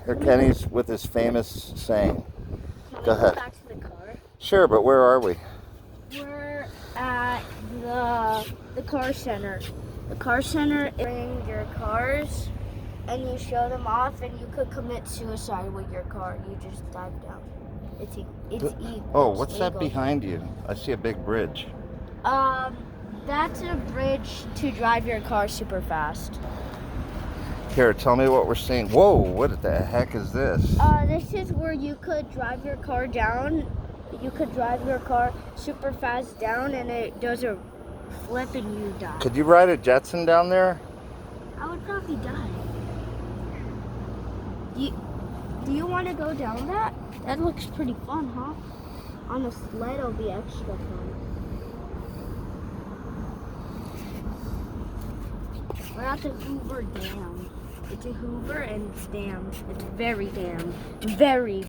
Here, Kenny's with his famous saying. Go ahead. Back to the car. Sure, but where are we? We're at the car center. The car center is bring your cars and you show them off, and you could commit suicide with your car. You just dive down. It's Oh, what's that behind you? I see a big bridge. That's a bridge to drive your car super fast. Here, tell me what we're seeing. Whoa, what the heck is this? This is where you could drive your car down. You could drive your car super fast down, and it does a flip and you die. Could you ride a Jetson down there? I would probably die. Do you want to go down that? That looks pretty fun, huh? On a sled, it'll be extra fun. We're at the Hoover Dam. It's a Hoover and it's dam. It's very dammed. Very